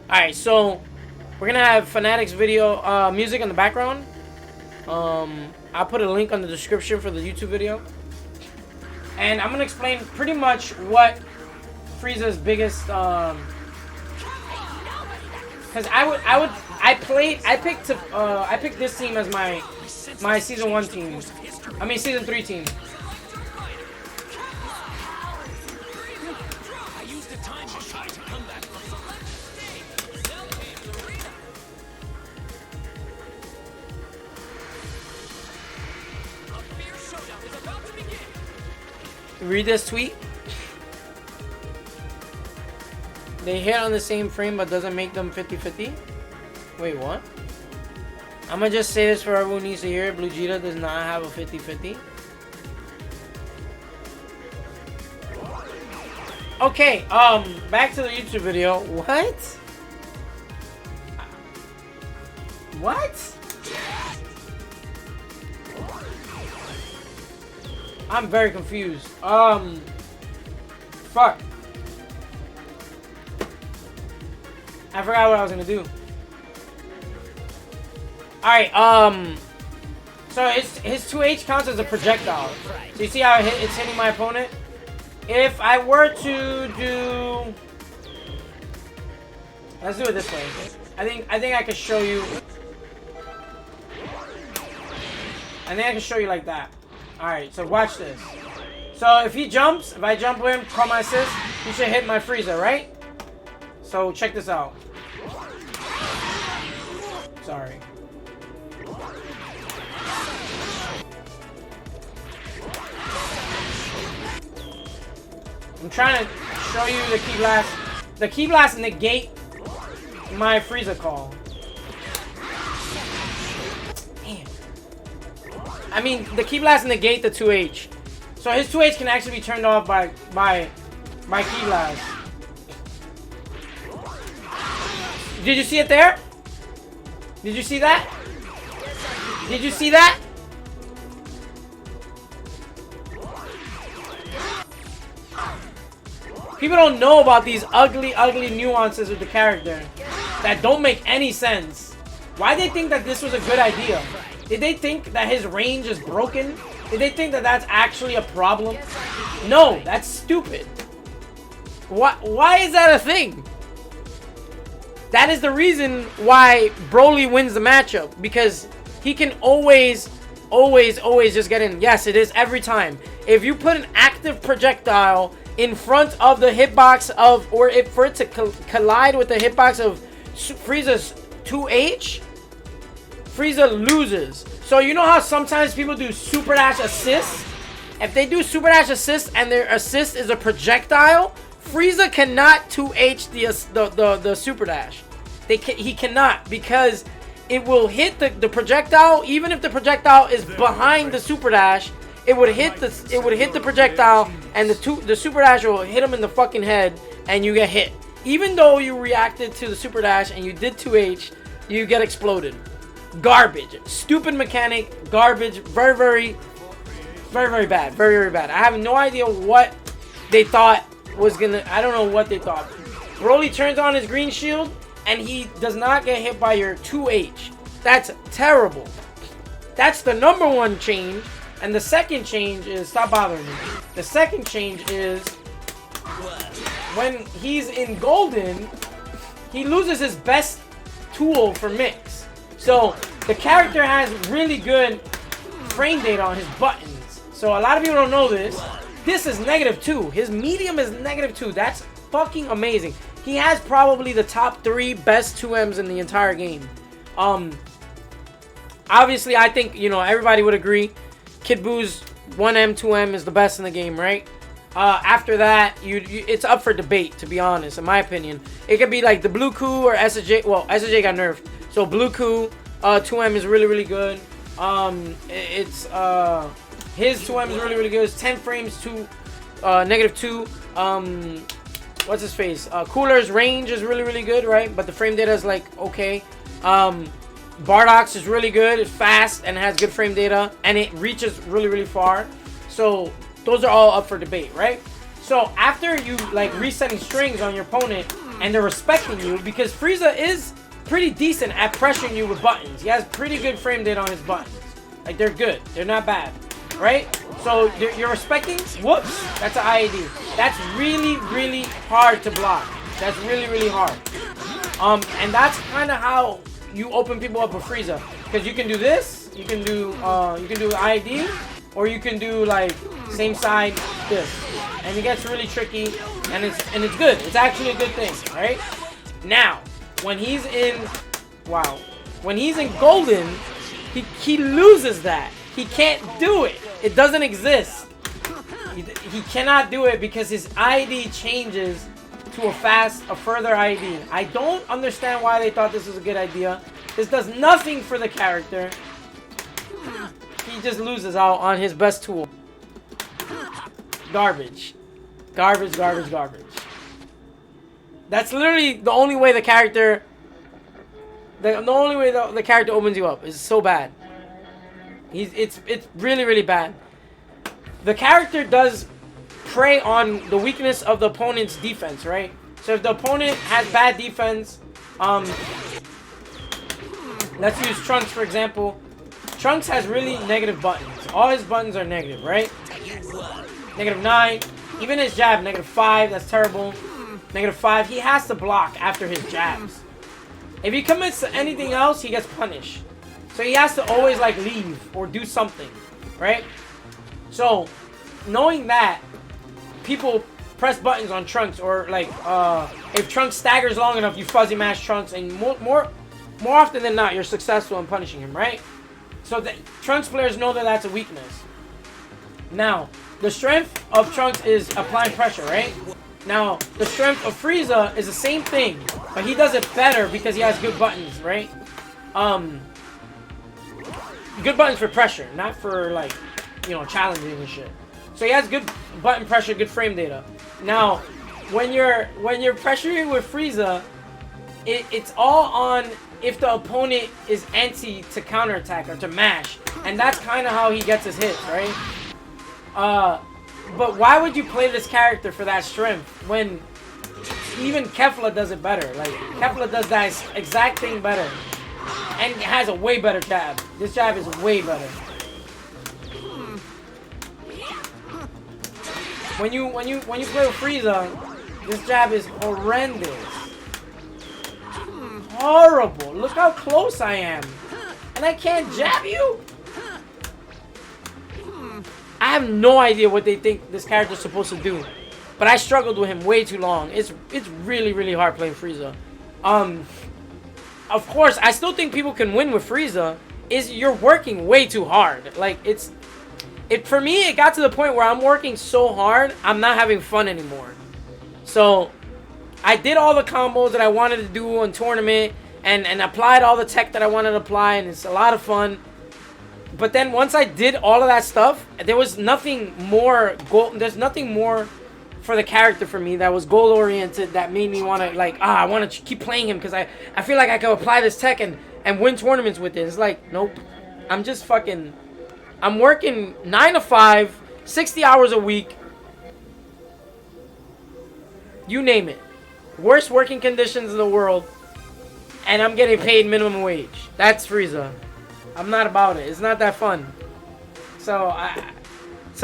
Alright, so we're gonna have Fnatic's video music in the background. I'll put a link on the description for the YouTube video. And I'm gonna explain pretty much what Frieza's biggest because I picked this team as my season 1 team. I mean season 3 team. Read this tweet. They hit on the same frame but doesn't make them 50-50. Wait, what? I'm gonna just say this for everyone who needs to hear it. Blue Jita does not have a 50-50. Okay, back to the YouTube video. What? What? I'm very confused. Fuck. I forgot what I was gonna do. Alright, so his 2H counts as a projectile. So you see how it's hitting my opponent? If I were to do... Let's do it this way. I think I can show you... I think I can show you like that. Alright, so watch this. So if he jumps, if I jump with him, call my assist, he should hit my Frieza, right? So check this out. Sorry. I'm trying to show you the key blast. The key blast negate my Frieza call. Damn. I mean, the key blast negate the 2H. So his 2H can actually be turned off by key blast. Did you see it there? Did you see that? Did you see that? People don't know about these ugly nuances of the character that don't make any sense. Why they think that this was a good idea? Did they think that his range is broken? Did they think that that's actually a problem? No, that's stupid. Why is that a thing? That is the reason why Broly wins the matchup, because he can always just get in. Yes, it is every time. If you put an active projectile in front of the hitbox of, or if for it to collide with the hitbox of Frieza's 2H, Frieza loses. So you know how sometimes people do super dash assists? If they do super dash assists and their assist is a projectile, Frieza cannot 2H the super dash. He cannot, because it will hit the projectile. Even if the projectile is behind the super dash, it would hit the projectile, and the super dash will hit him in the fucking head, and you get hit. Even though you reacted to the super dash and you did 2H, you get exploded. Garbage. Stupid mechanic. Garbage. Very bad. Very bad. I have no idea what they thought was gonna... I don't know what they thought. Broly turns on his green shield, and he does not get hit by your 2H. That's terrible. That's the #1 change. And the second change is... Stop bothering me. The second change is... when he's in Golden, he loses his best tool for mix. So, the character has really good frame data on his buttons. So, a lot of people don't know this. This is -2. His medium is -2. That's fucking amazing. He has probably the top 3 best 2Ms in the entire game. Obviously, I think, you know, everybody would agree. Kid Buu's 1M, 2M is the best in the game, right? After that, it's up for debate, to be honest, in my opinion. It could be like the Blue Coup or SSJ. Well, SSJ got nerfed. So Blue Coup, 2M is really good. His 2M is really good. It's 10 frames to -2. What's his face? Cooler's range is really good, right? But the frame data is like okay. Bardock's is really good. It's fast and has good frame data, and it reaches really far. So those are all up for debate, right? So after you like resetting strings on your opponent, and they're respecting you because Frieza is pretty decent at pressuring you with buttons. He has pretty good frame data on his buttons. Like, they're good. They're not bad. Right? So, you're respecting? Whoops. That's an IAD. That's really, really hard to block. That's really, really hard. And that's kind of how you open people up with Frieza. Because you can do this. You can do IAD. Or you can do, like, same side, this. And it gets really tricky. And it's good. It's actually a good thing. Right? Now, when he's in... Wow. When he's in Golden, he loses that. He can't do it. It doesn't exist. He cannot do it because his ID changes to a further ID. I don't understand why they thought this was a good idea. This does nothing for the character. He just loses out on his best tool. Garbage. Garbage, garbage, garbage. That's literally the only way the character... The only way the character opens you up is so bad. It's really, really bad. The character does prey on the weakness of the opponent's defense, right? So if the opponent has bad defense, let's use Trunks for example. Trunks has really negative buttons. All his buttons are negative, right? -9. Even his jab, -5. That's terrible. -5. He has to block after his jabs. If he commits to anything else, he gets punished. So he has to always like leave or do something, right? So knowing that, people press buttons on Trunks, or like if Trunks staggers long enough, you fuzzy mash Trunks, and more often than not, you're successful in punishing him, right? So the Trunks players know that that's a weakness. Now, the strength of Trunks is applying pressure, right? Now, the strength of Frieza is the same thing, but he does it better because he has good buttons, right? Good buttons for pressure, not for like, you know, challenging and shit. So he has good button pressure, good frame data. Now, when you're pressuring with Frieza, it's all on if the opponent is anti to counterattack or to mash, and that's kind of how he gets his hits, right? But why would you play this character for that strength when even Kefla does it better? Like, Kefla does that exact thing better and has a way better jab. This jab is way better. When you play with Frieza, this jab is horrendous. Horrible. Look how close I am. And I can't jab you? I have no idea what they think this character is supposed to do. But I struggled with him way too long. It's really, really hard playing Frieza. Of course, I still think people can win with Frieza. You're working way too hard. Like, for me, it got to the point where I'm working so hard, I'm not having fun anymore. So, I did all the combos that I wanted to do in tournament, and applied all the tech that I wanted to apply, and it's a lot of fun. But then once I did all of that stuff, there was nothing more there's nothing more for the character for me that was goal oriented, that made me want to like, I want to keep playing him because I feel like I can apply this tech and win tournaments with it. It's like, nope. I'm working 9 to 5, 60 hours a week. You name it. Worst working conditions in the world. And I'm getting paid minimum wage. That's Frieza. I'm not about it. It's not that fun. So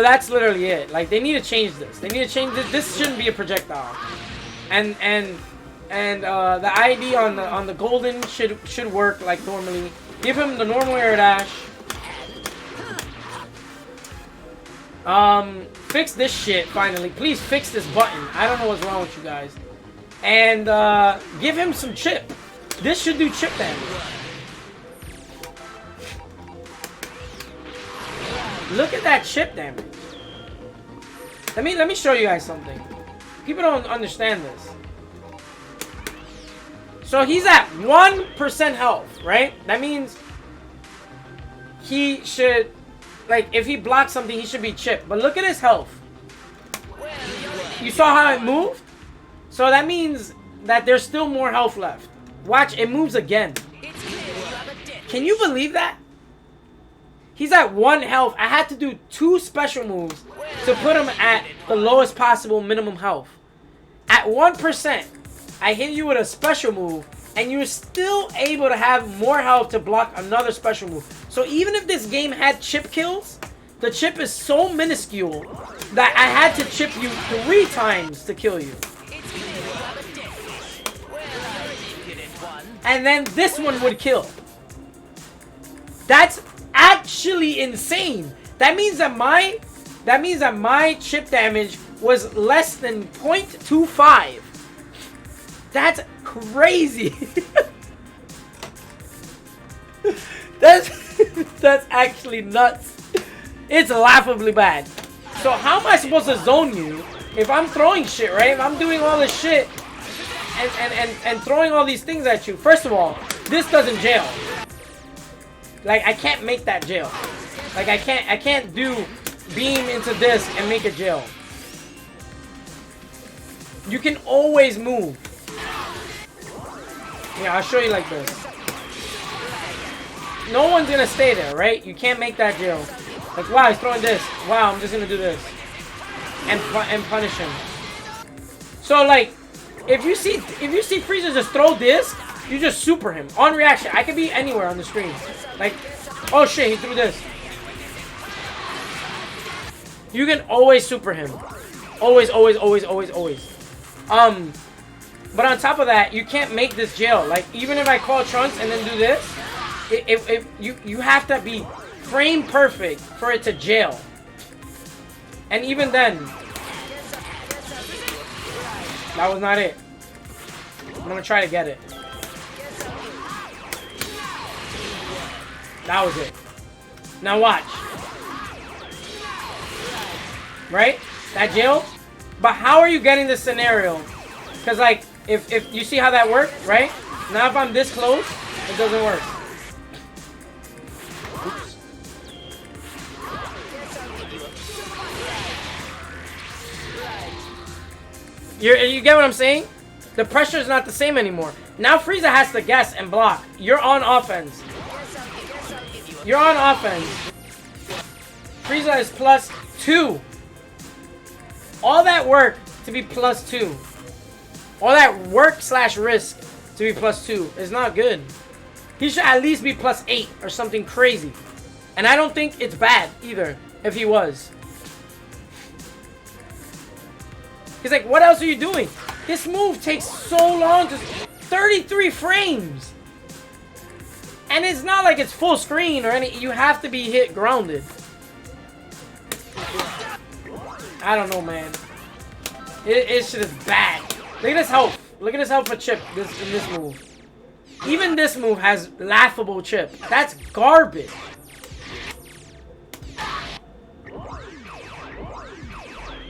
that's literally it. Like, they need to change this. They need to change this. This shouldn't be a projectile. And the ID on the Golden should work like normally. Give him the normal air dash. Fix this shit finally. Please fix this button. I don't know what's wrong with you guys. And give him some chip. This should do chip damage. Look at that chip damage. Let me show you guys something. People don't understand this. So he's at 1% health, right? That means he should, like, if he blocks something, he should be chipped. But look at his health. You saw how it moved? So that means that there's still more health left. Watch, it moves again. Can you believe that? He's at 1 health. I had to do 2 special moves to put him at the lowest possible minimum health. At 1%. I hit you with a special move, and you're still able to have more health to block another special move. So even if this game had chip kills, the chip is so minuscule that I had to chip you 3 times to kill you. And then this one would kill. That's actually insane. That means that my chip damage was less than 0.25. That's crazy. That's actually nuts. It's laughably bad. So how am I supposed to zone you if I'm throwing shit, right? If I'm doing all this shit and throwing all these things at you. First of all, this doesn't jail. Like, I can't make that jail. Like, I can't do beam into this and make it jail. You can always move. Yeah, I'll show you like this. No one's gonna stay there, right? You can't make that jail. Like, wow, he's throwing this. Wow, I'm just gonna do this. And punish him. So, like, if you see Frieza just throw this, you just super him. On reaction. I could be anywhere on the screen. Like, oh shit, he threw this. You can always super him. Always, always, always, always, always. But on top of that, you can't make this jail. Like, even if I call Trunks and then do this, you have to be frame perfect for it to jail. And even then, that was not it. I'm gonna try to get it. That was it. Now watch. Right? That jail? But how are you getting this scenario? Because, like, if you see how that worked, right? Now if I'm this close, it doesn't work. Oops. You get what I'm saying? The pressure is not the same anymore. Now Frieza has to guess and block. You're on offense. You're on offense. Frieza is +2. All that work to be +2. All that work / risk to be +2 is not good. He should at least be +8 or something crazy. And I don't think it's bad either if he was. He's like, what else are you doing? This move takes so long to 33 frames. And it's not like it's full screen or any. You have to be hit grounded. I don't know, man. It shit is bad. Look at his health. Look at his health for chip in this move. Even this move has laughable chip. That's garbage.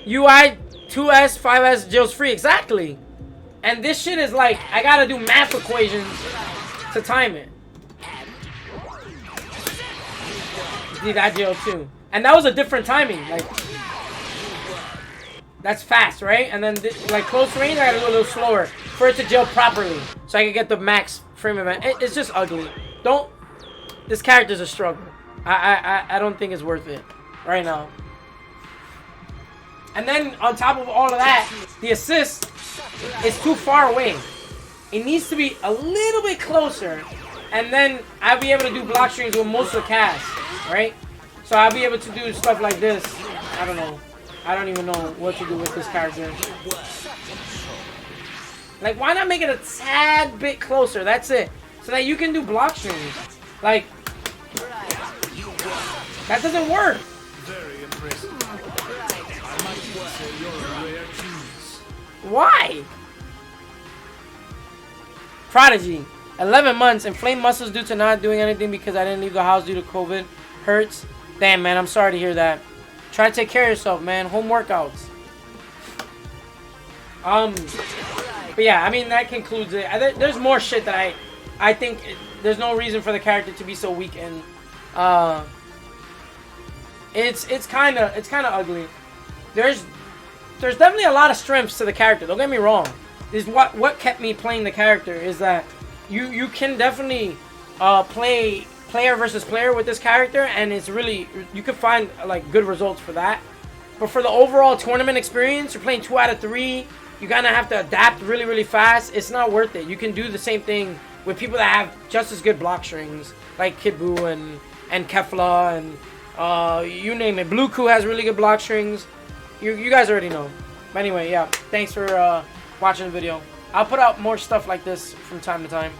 UI 2S, 5S, jails free. Exactly. And this shit is like, I gotta do math equations to time it. See that jail too. And that was a different timing. Like, that's fast, right? And then, like, close range, I gotta go a little slower for it to jail properly. So I can get the max frame event. It's just ugly. This character's a struggle. I don't think it's worth it right now. And then, on top of all of that, the assist is too far away. It needs to be a little bit closer. And then, I'll be able to do block strings with most of the cast, right? So I'll be able to do stuff like this. I don't know. I don't even know what to do with this character. Like, why not make it a tad bit closer? That's it. So that you can do block strings. Like, that doesn't work. Very impressive. I might even say you're a rare genius. Why? Prodigy. 11 months. Inflamed muscles due to not doing anything because I didn't leave the house due to COVID. Hurts. Damn, man. I'm sorry to hear that. Try to take care of yourself, man. Home workouts. But yeah, I mean, that concludes it. There's more shit that I think there's no reason for the character to be so weak, and it's kind of ugly. There's definitely a lot of strengths to the character. Don't get me wrong. Is what kept me playing the character is that you can definitely play player versus player with this character, and it's really, you can find like good results for that. But for the overall tournament experience, you're playing 2 out of 3. you kind of have to adapt really, really fast. It's not worth it. You can do the same thing with people that have just as good block strings, like Kid Buu and Kefla and you name it. Blue Ku has really good block strings. You guys already know. But anyway, yeah. Thanks for watching the video. I'll put out more stuff like this from time to time.